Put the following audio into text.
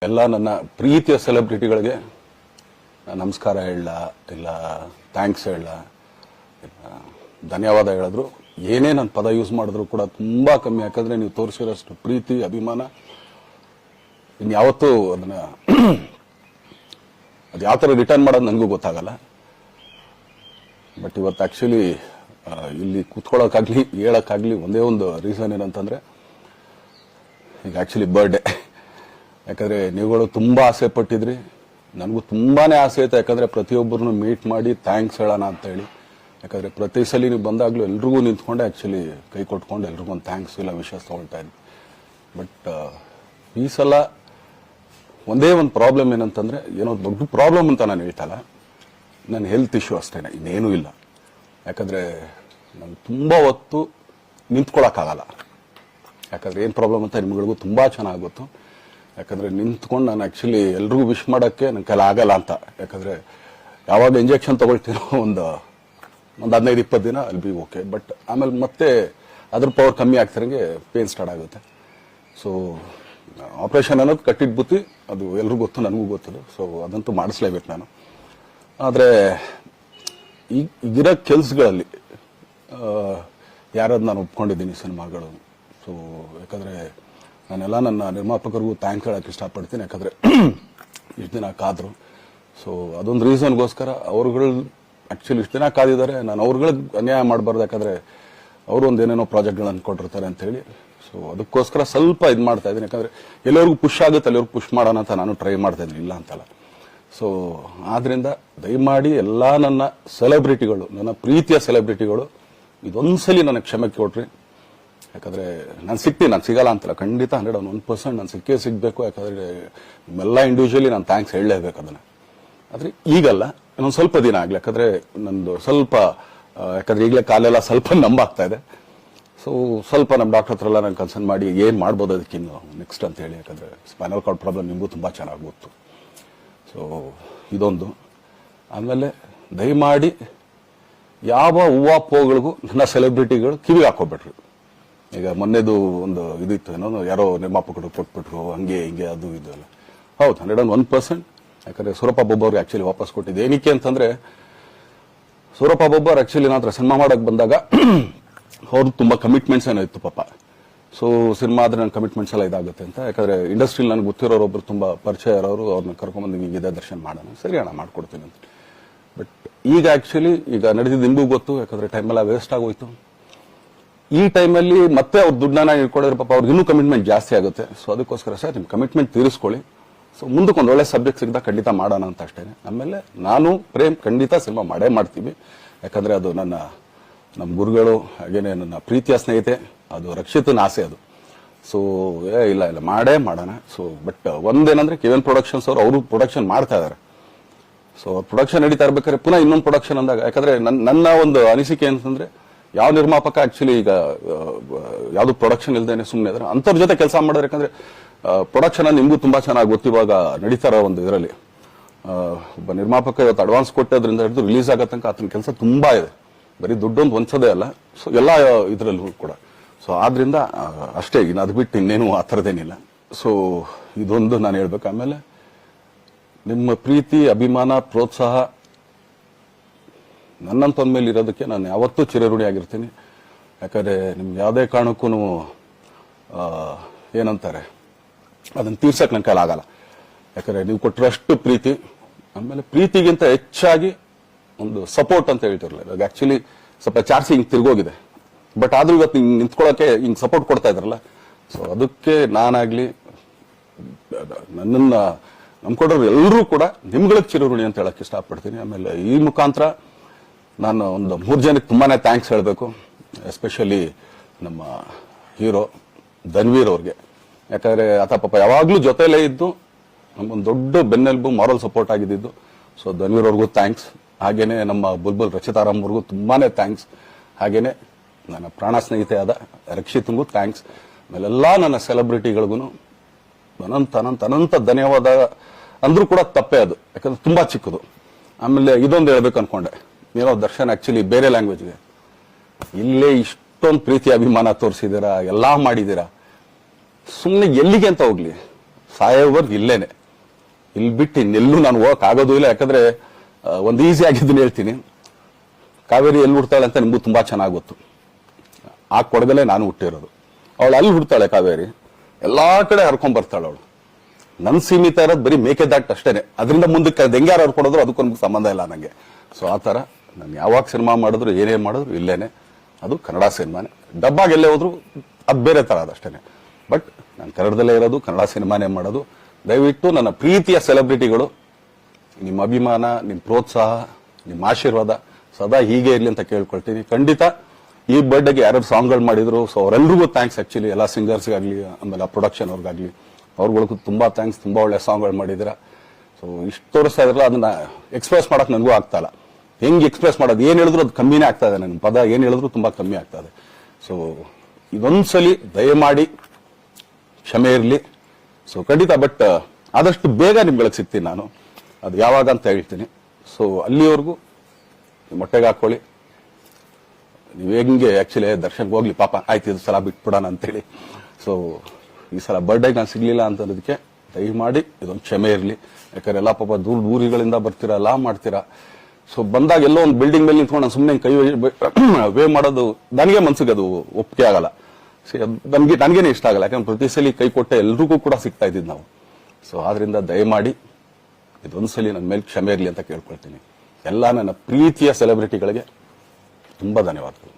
ಎಲ್ಲ ನನ್ನ ಪ್ರೀತಿಯ ಸೆಲೆಬ್ರಿಟಿಗಳಿಗೆ ನಮಸ್ಕಾರ ಹೇಳ ಇಲ್ಲ ಥ್ಯಾಂಕ್ಸ್ ಹೇಳ ಧನ್ಯವಾದ ಹೇಳಿದ್ರು ಏನೇ ನನ್ನ ಪದ ಯೂಸ್ ಮಾಡಿದ್ರು ಕೂಡ ತುಂಬಾ ಕಮ್ಮಿ. ಯಾಕಂದ್ರೆ ನೀವು ತೋರಿಸಿರೋಷ್ಟು ಪ್ರೀತಿ ಅಭಿಮಾನ ಇನ್ಯಾವತ್ತೂ ಅದನ್ನ ಅದು ಯಾವ ಥರ ರಿಟರ್ನ್ ಮಾಡೋದು ನನಗೂ ಗೊತ್ತಾಗಲ್ಲ. ಬಟ್ ಇವತ್ತು ಆಕ್ಚುಲಿ ಇಲ್ಲಿ ಕೂತ್ಕೊಳ್ಳೋಕ್ಕಾಗ್ಲಿ ಹೇಳೋಕ್ಕಾಗ್ಲಿ ಒಂದೇ ಒಂದು ರೀಸನ್ ಏನಂತಂದ್ರೆ ಈಗ ಆಕ್ಚುಲಿ ಬರ್ಡೇ. ಯಾಕಂದ್ರೆ ನೀವುಗಳು ತುಂಬಾ ಆಸೆ ಪಟ್ಟಿದ್ರಿ, ನನಗೂ ತುಂಬಾನೇ ಆಸೆ ಐತೆ. ಯಾಕಂದ್ರೆ ಪ್ರತಿಯೊಬ್ಬರನ್ನು ಮೀಟ್ ಮಾಡಿ ಥ್ಯಾಂಕ್ಸ್ ಹೇಳೋಣ ಅಂತ ಹೇಳಿ. ಯಾಕಂದ್ರೆ ಪ್ರತಿ ಸಲ ನೀವು ಬಂದಾಗ್ಲೂ ಎಲ್ರಿಗೂ ನಿಂತ್ಕೊಂಡೆ ಆಕ್ಚುಲಿ ಕೈ ಕೊಟ್ಕೊಂಡು ಎಲ್ರಿಗೂ ಒಂದು ಥ್ಯಾಂಕ್ಸ್ ಇಲ್ಲ ವಿಷಸ್ ತಗೊಳ್ತಾ ಇದ್ವಿ. ಬಟ್ ಈ ಸಲ ಒಂದೇ ಒಂದು ಪ್ರಾಬ್ಲಮ್ ಏನಂತಂದ್ರೆ, ಏನೋ ದೊಡ್ಡ ಪ್ರಾಬ್ಲಮ್ ಅಂತ ನಾನು ಹೇಳ್ತಲ್ಲ, ನನ್ನ ಹೆಲ್ತ್ ಇಶ್ಯೂ ಅಷ್ಟೇನೆ, ಇನ್ನೇನೂ ಇಲ್ಲ. ಯಾಕಂದ್ರೆ ನಾನು ತುಂಬಾ ಹೊತ್ತು ನಿಂತ್ಕೊಳ್ಳೋಕ್ಕಾಗಲ್ಲ. ಯಾಕಂದ್ರೆ ಏನು ಪ್ರಾಬ್ಲಮ್ ಅಂತ ನಿಮ್ಗಳಿಗೂ ತುಂಬಾ ಚೆನ್ನಾಗಿ ಗೊತ್ತು. ಯಾಕಂದ್ರೆ ನಿಂತ್ಕೊಂಡು ನಾನು ಆಕ್ಚುಲಿ ಎಲ್ರಿಗೂ ವಿಶ್ ಮಾಡೋಕ್ಕೆ ನನ್ನ ಕೈಲಿ ಆಗಲ್ಲ ಅಂತ. ಯಾಕಂದ್ರೆ ಯಾವಾಗ ಇಂಜೆಕ್ಷನ್ ತಗೊಳ್ತೀನೋ ಒಂದು 15-20 ದಿನ ಅಲ್ಲಿ ಬಿ ಓಕೆ. ಬಟ್ ಆಮೇಲೆ ಮತ್ತೆ ಅದ್ರ ಪವರ್ ಕಮ್ಮಿ ಆಗ್ತಿರಂಗೆ ಪೇನ್ ಸ್ಟಾರ್ಟ್ ಆಗುತ್ತೆ. ಸೊ ಆಪರೇಷನ್ ಅನ್ನೋದು ಕಟ್ಟಿಟ್ಟು ಬುತ್ತಿ, ಅದು ಎಲ್ರಿಗೂ ಗೊತ್ತು, ನನಗೂ ಗೊತ್ತದು. ಸೊ ಅದಂತೂ ಮಾಡಿಸ್ಲೇಬೇಕು ನಾನು. ಆದರೆ ಈಗಿರೋ ಕೆಲ್ಸಗಳಲ್ಲಿ ಯಾರಾದ್ರು ನಾನು ಒಪ್ಕೊಂಡಿದ್ದೀನಿ ಸಿನಿಮಾಗಳು. ಸೊ ಯಾಕಂದ್ರೆ ನಾನೆಲ್ಲ ನನ್ನ ನಿರ್ಮಾಪಕರಿಗೂ ಥ್ಯಾಂಕ್ಸ್ ಹೇಳಕ್ಕೆ ಇಷ್ಟಪಡ್ತೀನಿ. ಯಾಕಂದ್ರೆ ಇಷ್ಟು ದಿನ ಕಾದ್ರು. ಸೊ ಅದೊಂದು ರೀಸನ್ಗೋಸ್ಕರ ಅವ್ರುಗಳು ಆಕ್ಚುಲಿ ಇಷ್ಟು ದಿನ ಕಾದಿದ್ದಾರೆ. ನಾನು ಅವ್ರುಗಳಿಗೆ ಅನ್ಯಾಯ ಮಾಡಬಾರ್ದು. ಯಾಕಂದ್ರೆ ಅವರು ಒಂದೇನೇನೋ ಪ್ರಾಜೆಕ್ಟ್ಗಳನ್ನು ಕೊಟ್ಟಿರ್ತಾರೆ ಅಂತ ಹೇಳಿ. ಸೊ ಅದಕ್ಕೋಸ್ಕರ ಸ್ವಲ್ಪ ಇದು ಮಾಡ್ತಾ ಇದ್ದೀನಿ. ಯಾಕಂದ್ರೆ ಎಲ್ಲರಿಗೂ ಪುಷ್ ಆಗುತ್ತೆ, ಎಲ್ಲರಿಗೂ ಪುಷ್ ಮಾಡೋಣ ಅಂತ ನಾನು ಟ್ರೈ ಮಾಡ್ತಾ ಇದ್ದೀನಿ, ಇಲ್ಲ ಅಂತಲ್ಲ. ಸೊ ಆದ್ರಿಂದ ದಯಮಾಡಿ ಎಲ್ಲ ನನ್ನ ಸೆಲೆಬ್ರಿಟಿಗಳು, ನನ್ನ ಪ್ರೀತಿಯ ಸೆಲೆಬ್ರಿಟಿಗಳು, ಇದೊಂದ್ಸಲಿ ನನಗೆ ಕ್ಷಮೆ ಕೊಟ್ರಿ. ಯಾಕಂದ್ರೆ ನಾನು ಸಿಗ್ತೀನಿ, ನಾನು ಸಿಗಲ್ಲ ಅಂತಲ್ಲ, ಖಂಡಿತ 101% ನಾನು ಸಿಕ್ಕೇ ಸಿಗ್ಬೇಕು. ಯಾಕಂದ್ರೆ ನಿಮ್ಮೆಲ್ಲ ಇಂಡಿವಿಜುವಲಿ ನಾನು ಥ್ಯಾಂಕ್ಸ್ ಹೇಳಲೇಬೇಕು ಅದನ್ನ. ಆದ್ರೆ ಈಗಲ್ಲ, ಇನ್ನೊಂದು ಸ್ವಲ್ಪ ದಿನ ಆಗ್ಲಿ. ಯಾಕಂದ್ರೆ ನಂದು ಸ್ವಲ್ಪ ಯಾಕಂದ್ರೆ ಈಗಲೇ ಕಾಲೆಲ್ಲ ಸ್ವಲ್ಪ ನಂಬಾಗ್ತಾ ಇದೆ. ಸೊ ಸ್ವಲ್ಪ ನಮ್ಮ ಡಾಕ್ಟರ್ ಹತ್ರ ಎಲ್ಲ ನಾನು ಕನ್ಸರ್ನ್ ಮಾಡಿ ಏನ್ ಮಾಡ್ಬೋದು ಅದಕ್ಕಿನ್ನು ನೆಕ್ಸ್ಟ್ ಅಂತ ಹೇಳಿ. ಯಾಕಂದ್ರೆ ಸ್ಪೈನಲ್ ಕಾರ್ಡ್ ಪ್ರಾಬ್ಲಮ್ ನಿಮಗೂ ತುಂಬಾ ಚೆನ್ನಾಗಿ ಗೊತ್ತು. ಸೊ ಇದೊಂದು. ಆಮೇಲೆ ದಯಮಾಡಿ ಯಾವ ಹೂವಾಪೋಗಳಿಗೂ ನನ್ನ ಸೆಲೆಬ್ರಿಟಿಗಳು ಕಿವಿಗೆ ಹಾಕೋಬಿಟ್ರು. ಈಗ ಮೊನ್ನೆದು ಒಂದು ಇದಿತ್ತು, ಏನೋ ಯಾರೋ ನಿರ್ಮಾಪಕರು ಕೊಟ್ಬಿಟ್ರು, ಹಂಗೆ ಹಿಂಗೆ ಅದು ಇದು ಎಲ್ಲ. ಹೌದು, 101%. ಯಾಕಂದ್ರೆ ಸೂರಪ್ಪ ಬೊಬ್ಬ ಅವ್ರಿಗೆ ಆಕ್ಚುಲಿ ವಾಪಸ್ ಕೊಟ್ಟಿದ್ದು ಏನಕ್ಕೆ ಅಂತಂದ್ರೆ, ಸೂರಪ್ಪ ಬೊಬ್ಬ ಅವ್ರು ಆಕ್ಚುಲಿ ನಾನು ಸಿನಿಮಾ ಮಾಡಕ್ ಬಂದಾಗ ಅವ್ರು ತುಂಬಾ ಕಮಿಟ್ಮೆಂಟ್ಸ್ ಏನೋ ಇತ್ತು ಪಾಪ. ಸೊ ಸಿನಿಮಾ ಆದ್ರೆ ನನ್ನ ಕಮಿಟ್ಮೆಂಟ್ಸ್ ಎಲ್ಲ ಇದಾಗುತ್ತೆ ಅಂತ. ಯಾಕಂದ್ರೆ ಇಂಡಸ್ಟ್ರಿಯಲ್ಲಿ ನನಗೆ ಗೊತ್ತಿರೋರು ಒಬ್ರು ತುಂಬಾ ಪರಿಚಯ ಇರೋರು, ಅವ್ರನ್ನ ಕರ್ಕೊಂಡ್ಬಂದು ಹಿಂಗಿದೆ ದರ್ಶನ ಮಾಡೋಣ, ಸರಿ ಅಣ್ಣ ಮಾಡ್ಕೊಡ್ತೀನಿ ಅಂತ. ಬಟ್ ಈಗ ಆಕ್ಚುಲಿ ಈಗ ನಡೆದಿದ್ದು ನಿಮಗೂ ಗೊತ್ತು. ಯಾಕಂದ್ರೆ ಟೈಮ್ ಎಲ್ಲ ವೇಸ್ಟ್ ಆಗೋಯ್ತು. ಈ ಟೈಮಲ್ಲಿ ಮತ್ತೆ ಅವ್ರ ದುಡ್ಡನ್ನ ಇಟ್ಕೊಂಡಿರೋ ಪಾಪ ಅವ್ರಿಗೆ ಇನ್ನೂ ಕಮಿಟ್ಮೆಂಟ್ ಜಾಸ್ತಿ ಆಗುತ್ತೆ. ಸೊ ಅದಕ್ಕೋಸ್ಕರ ಸರ್ ನಿಮ್ಮ ಕಮಿಟ್ಮೆಂಟ್ ತೀರಿಸ್ಕೊಳ್ಳಿ. ಸೊ ಮುಂದಕ್ಕೆ ಒಂದು ಒಳ್ಳೆ ಸಬ್ಜೆಕ್ಟ್ ಸಿಗ್ದ ಖಂಡಿತ ಮಾಡೋಣ ಅಂತ ಅಷ್ಟೇನೆ. ಆಮೇಲೆ ನಾನು ಪ್ರೇಮ್ ಖಂಡಿತ ಸಿನಿಮಾ ಮಾಡೇ ಮಾಡ್ತೀವಿ. ಯಾಕಂದ್ರೆ ಅದು ನಮ್ಮ ಗುರುಗಳು, ಹಾಗೇನೆ ನನ್ನ ಪ್ರೀತಿಯ ಸ್ನೇಹಿತೆ, ಅದು ರಕ್ಷಿತನ ಆಸೆ ಅದು. ಸೊ ಇಲ್ಲ ಮಾಡೇ ಮಾಡೋಣ. ಸೊ ಬಟ್ ಒಂದೇನಂದ್ರೆ KVN ಪ್ರೊಡಕ್ಷನ್ಸ್ ಅವರು ಪ್ರೊಡಕ್ಷನ್ ಮಾಡ್ತಾ ಇದಾರೆ. ಸೊ ಪ್ರೊಡಕ್ಷನ್ ನಡೀತಾ ಇರ್ಬೇಕಾದ್ರೆ ಪುನಃ ಇನ್ನೊಂದು ಪ್ರೊಡಕ್ಷನ್ ಅಂದಾಗ, ಯಾಕಂದ್ರೆ ನನ್ನ ಒಂದು ಅನಿಸಿಕೆ ಅಂತಂದ್ರೆ, ಯಾವ ನಿರ್ಮಾಪಕ ಆಕ್ಚುಲಿ ಈಗ ಯಾವ್ದು ಪ್ರೊಡಕ್ಷನ್ ಇಲ್ದೇನೆ ಸುಮ್ಮನೆ ಇದ್ರೆ ಅಂತವ್ರ ಜೊತೆ ಕೆಲಸ ಮಾಡೋರು. ಯಾಕಂದ್ರೆ ಪ್ರೊಡಕ್ಷನ್ ನಿಮ್ಗೂ ತುಂಬಾ ಚೆನ್ನಾಗಿ ಗೊತ್ತು. ಇವಾಗ ನಡೀತಾರ ಒಂದು ಇದರಲ್ಲಿ ಒಬ್ಬ ನಿರ್ಮಾಪಕ ಇವತ್ತು ಅಡ್ವಾನ್ಸ್ ಕೊಟ್ಟೋದ್ರಿಂದ ಹಿಡಿದು ರಿಲೀಸ್ ಆಗೋ ತನಕ ಆತನ ಕೆಲಸ ತುಂಬಾ ಇದೆ. ಬರೀ ದುಡ್ಡೊಂದು ಒಂದ್ಸದೇ ಅಲ್ಲ. ಸೊ ಎಲ್ಲ ಇದರಲ್ಲೂ ಕೂಡ. ಸೊ ಆದ್ರಿಂದ ಅಷ್ಟೇ, ಇನ್ನು ಅದು ಬಿಟ್ಟು ಇನ್ನೇನು ಆ ಥರದ್ದೇನಿಲ್ಲ. ಸೊ ಇದೊಂದು ನಾನು ಹೇಳ್ಬೇಕು. ಆಮೇಲೆ ನಿಮ್ಮ ಪ್ರೀತಿ, ಅಭಿಮಾನ, ಪ್ರೋತ್ಸಾಹ ನನ್ನಂತಂದ ಮೇಲೆ ಇರೋದಕ್ಕೆ ನಾನು ಯಾವತ್ತೂ ಚಿರಋಣಿ ಆಗಿರ್ತೀನಿ. ಯಾಕಂದ್ರೆ ನಿಮ್ಗೆ ಯಾವುದೇ ಕಾರಣಕ್ಕೂ ಏನಂತಾರೆ ಅದನ್ನ ತೀರ್ಸಕ್ ನನ್ನ ಕೈಲಿ ಆಗಲ್ಲ. ಯಾಕಂದ್ರೆ ನೀವು ಕೊಟ್ಟರಷ್ಟು ಪ್ರೀತಿ, ಆಮೇಲೆ ಪ್ರೀತಿಗಿಂತ ಹೆಚ್ಚಾಗಿ ಒಂದು ಸಪೋರ್ಟ್ ಅಂತ ಹೇಳ್ತಿರಲ್ಲ. ಇವಾಗ ಆಕ್ಚುಲಿ ಸ್ವಲ್ಪ ಚಾರ್ಜ್ ಹಿಂಗ್ ತಿರ್ಗೋಗಿದೆ. ಬಟ್ ಆದ್ರೂ ಇವತ್ತು ನಿಂತ್ಕೊಳ್ಳೋಕೆ ಹಿಂಗ್ ಸಪೋರ್ಟ್ ಕೊಡ್ತಾ ಇದ್ರಲ್ಲ. ಸೊ ಅದಕ್ಕೆ ನಾನಾಗ್ಲಿ ನನ್ನನ್ನ ನಂಬ್ಕೊಡೋರು ಎಲ್ಲರೂ ಕೂಡ ನಿಮ್ಗಳಿಗೆ ಚಿರಋಣಿ ಅಂತ ಹೇಳಕ್ ಇಷ್ಟಪಡ್ತೀನಿ. ಆಮೇಲೆ ಈ ಮುಖಾಂತರ ನಾನು ಒಂದು 3 ಜನಕ್ಕೆ ತುಂಬಾನೇ ಥ್ಯಾಂಕ್ಸ್ ಹೇಳಬೇಕು. ಎಸ್ಪೆಷಲಿ ನಮ್ಮ ಹೀರೋ ಧನ್ವೀರ್ ಅವ್ರಿಗೆ. ಯಾಕಂದ್ರೆ ಆತ ಪಾಪ ಯಾವಾಗ್ಲೂ ಜೊತೆಲೇ ಇದ್ದು ನಮ್ಮೊಂದು ದೊಡ್ಡ ಬೆನ್ನೆಲುಬು, ಮಾರಲ್ ಸಪೋರ್ಟ್ ಆಗಿದ್ದು. ಸೊ ಧನ್ವೀರ್ ಅವ್ರಿಗೂ ಥ್ಯಾಂಕ್ಸ್. ಹಾಗೇನೆ ನಮ್ಮ ಬುಲ್ಬುಲ್ ರಚಿತಾರಾಮ್ ಅವ್ರಿಗೂ ತುಂಬಾನೇ ಥ್ಯಾಂಕ್ಸ್. ಹಾಗೇನೆ ನನ್ನ ಪ್ರಾಣ ಸ್ನೇಹಿತೆಯಾದ ರಕ್ಷಿತ್ಗೂ ಥ್ಯಾಂಕ್ಸ್. ಆಮೇಲೆಲ್ಲ ನನ್ನ ಸೆಲೆಬ್ರಿಟಿಗಳಿಗೂ ಅನಂತ ಧನ್ಯವಾದ ಅಂದ್ರೂ ಕೂಡ ತಪ್ಪೇ ಅದು. ಯಾಕಂದ್ರೆ ತುಂಬಾ ಚಿಕ್ಕದು. ಆಮೇಲೆ ಇದೊಂದು ಹೇಳ್ಬೇಕು ಅನ್ಕೊಂಡೆ, ಏನೋ ದರ್ಶನ್ ಆಕ್ಚುಲಿ ಬೇರೆ ಲ್ಯಾಂಗ್ವೇಜ್ಗೆ ಇಲ್ಲೇ ಇಷ್ಟೊಂದು ಪ್ರೀತಿ ಅಭಿಮಾನ ತೋರಿಸಿದೀರಾ, ಎಲ್ಲಾ ಮಾಡಿದೀರಾ, ಸುಮ್ಮನೆ ಎಲ್ಲಿಗೆ ಅಂತ ಹೋಗ್ಲಿ. ಸಾಯೋವರೆಗೂ ಇಲ್ಲೇನೆ, ಇಲ್ಲಿ ಬಿಟ್ಟು ಇನ್ನೆಲ್ಲೂ ನಾನು ಹೋಗಕ್ ಆಗೋದು ಇಲ್ಲ. ಯಾಕಂದ್ರೆ ಒಂದು ಈಸಿ ಆಗಿದ್ದನ್ನ ಹೇಳ್ತೀನಿ, ಕಾವೇರಿ ಎಲ್ಲಿ ಹುಡ್ತಾಳೆ ಅಂತ ನಿಮಗೂ ತುಂಬಾ ಚೆನ್ನಾಗಿ ಗೊತ್ತು. ಆ ಕೊಡಗಲ್ಲೇ ನಾನು ಹುಟ್ಟಿರೋದು. ಅವಳು ಅಲ್ಲಿ ಹುಡ್ತಾಳೆ ಕಾವೇರಿ, ಎಲ್ಲಾ ಕಡೆ ಹರ್ಕೊಂಡ್ ಬರ್ತಾಳೆ ಅವಳು. ನನ್ ಸೀಮಿತ ಇರೋದು ಬರೀ ಮೇಕೆದಾಟ್ ಅಷ್ಟೇನೆ, ಅದರಿಂದ ಮುಂದಕ್ಕೆ ಅದು ಹೆಂಗ್ಯಾರು ಹರ್ಕೊಡೋದ್ರು ಅದಕ್ಕೊಂದು ಸಂಬಂಧ ಇಲ್ಲ ನಂಗೆ. ಸೊ ಆ ತರ ನಾನು ಯಾವಾಗ ಸಿನಿಮಾ ಮಾಡಿದ್ರು ಏನೇ ಮಾಡಿದ್ರು ಇಲ್ಲೇನೆ, ಅದು ಕನ್ನಡ ಸಿನಿಮಾನೇ. ಡಬ್ಬಾಗ ಎಲ್ಲೇ ಹೋದ್ರು ಅದು ಬೇರೆ ತರ ಅದಷ್ಟೇನೆ. ಬಟ್ ನಾನು ಕನ್ನಡದಲ್ಲೇ ಇರೋದು, ಕನ್ನಡ ಸಿನಿಮಾನೇ ಮಾಡೋದು. ದಯವಿಟ್ಟು ನನ್ನ ಪ್ರೀತಿಯ ಸೆಲೆಬ್ರಿಟಿಗಳು, ನಿಮ್ಮ ಅಭಿಮಾನ, ನಿಮ್ಮ ಪ್ರೋತ್ಸಾಹ, ನಿಮ್ಮ ಆಶೀರ್ವಾದ ಸದಾ ಹೀಗೆ ಇರ್ಲಿ ಅಂತ ಕೇಳ್ಕೊಳ್ತೀನಿ. ಖಂಡಿತ ಈ ಬರ್ಡೇಗೆ ಯಾರ್ಯಾರು ಸಾಂಗ್ಗಳು ಮಾಡಿದ್ರು, ಸೊ ಅವರೆಲ್ಲರಿಗೂ ಥ್ಯಾಂಕ್ಸ್. ಆಕ್ಚುಲಿ ಎಲ್ಲ ಸಿಂಗರ್ಸ್ಗಾಗ್ಲಿ, ಆಮೇಲೆ ಪ್ರೊಡಕ್ಷನ್ ಅವ್ರಿಗಾಗ್ಲಿ, ಅವ್ರಗಳಿಗೂ ತುಂಬಾ ಥ್ಯಾಂಕ್ಸ್. ತುಂಬಾ ಒಳ್ಳೆ ಸಾಂಗ್ಗಳು ಮಾಡಿದಿರ. ಸೊ ಇಷ್ಟು ತೋರಿಸ್ತಾ ಇದ್ರಲ್ಲ, ಅದನ್ನ ಎಕ್ಸ್ಪ್ರೆಸ್ ಮಾಡಕ್ ನನಗೂ ಆಗ್ತಾ ಇಲ್ಲ. ಹೆಂಗ್ ಎಕ್ಸ್ಪ್ರೆಸ್ ಮಾಡೋದು, ಏನ್ ಹೇಳಿದ್ರು ಅದು ಕಮ್ಮಿನೇ ಆಗ್ತಾ ಇದೆ. ನನ್ನ ಪದ ಏನ್ ಹೇಳಿದ್ರು ತುಂಬಾ ಕಮ್ಮಿ ಆಗ್ತಾ ಇದೆ. ಸೊ ಇದೊಂದ್ಸಲಿ ದಯಮಾಡಿ ಕ್ಷಮೆ ಇರಲಿ. ಸೊ ಖಂಡಿತ, ಬಟ್ ಆದಷ್ಟು ಬೇಗ ನಿಮ್ಗಳಿಗೆ ಸಿಗ್ತೀನಿ ನಾನು, ಅದು ಯಾವಾಗ ಅಂತ ಹೇಳ್ತೀನಿ. ಸೊ ಅಲ್ಲಿವರೆಗೂ ಮೊಟ್ಟೆಗೆ ಹಾಕೊಳ್ಳಿ. ನೀವು ಹೆಂಗೆ ಆಕ್ಚುಲಿ ದರ್ಶನ್ಗೆ ಹೋಗ್ಲಿ ಪಾಪ, ಆಯ್ತು ಇದು ಸಲ ಬಿಟ್ಬಿಡೋಣ ಅಂತೇಳಿ. ಸೊ ಈ ಸಲ ಬರ್ಡೇಗೆ ನಾನು ಸಿಗ್ಲಿಲ್ಲ ಅಂತಂದಕ್ಕೆ ದಯಮಾಡಿ ಇದೊಂದು ಕ್ಷಮೆ ಇರಲಿ. ಯಾಕಂದ್ರೆ ಎಲ್ಲ ಪಾಪ ಊರುಗಳಿಂದ ಬರ್ತೀರಾ, ಎಲ್ಲ ಮಾಡ್ತೀರಾ. ಸೊ ಬಂದಾಗ ಎಲ್ಲೋ ಒಂದು ಬಿಲ್ಡಿಂಗ್ ಮೇಲೆ ನಿಂತ್ಕೊಂಡು ನಾನು ಸುಮ್ಮನೆ ಕೈ ವೇ ಮಾಡೋದು ನನಗೆ ಮನ್ಸಿಗೆ ಅದು ಒಪ್ಪಿಗೆ ಆಗಲ್ಲ. ನನಗೇನೆ ಇಷ್ಟ ಆಗಲ್ಲ. ಯಾಕಂದ್ರೆ ಪ್ರತಿ ಸಲ ಕೈ ಕೊಟ್ಟೆ ಎಲ್ರಿಗೂ ಕೂಡ ಸಿಗ್ತಾ ಇದ್ದಿದ್ದು ನಾವು. ಸೊ ಆದ್ರಿಂದ ದಯಮಾಡಿ ಇದೊಂದ್ಸಲಿ ನನ್ನ ಮೇಲೆ ಕ್ಷಮೆ ಇರಲಿ ಅಂತ ಕೇಳ್ಕೊಳ್ತೀನಿ. ಎಲ್ಲ ನನ್ನ ಪ್ರೀತಿಯ ಸೆಲೆಬ್ರಿಟಿಗಳಿಗೆ ತುಂಬಾ ಧನ್ಯವಾದಗಳು.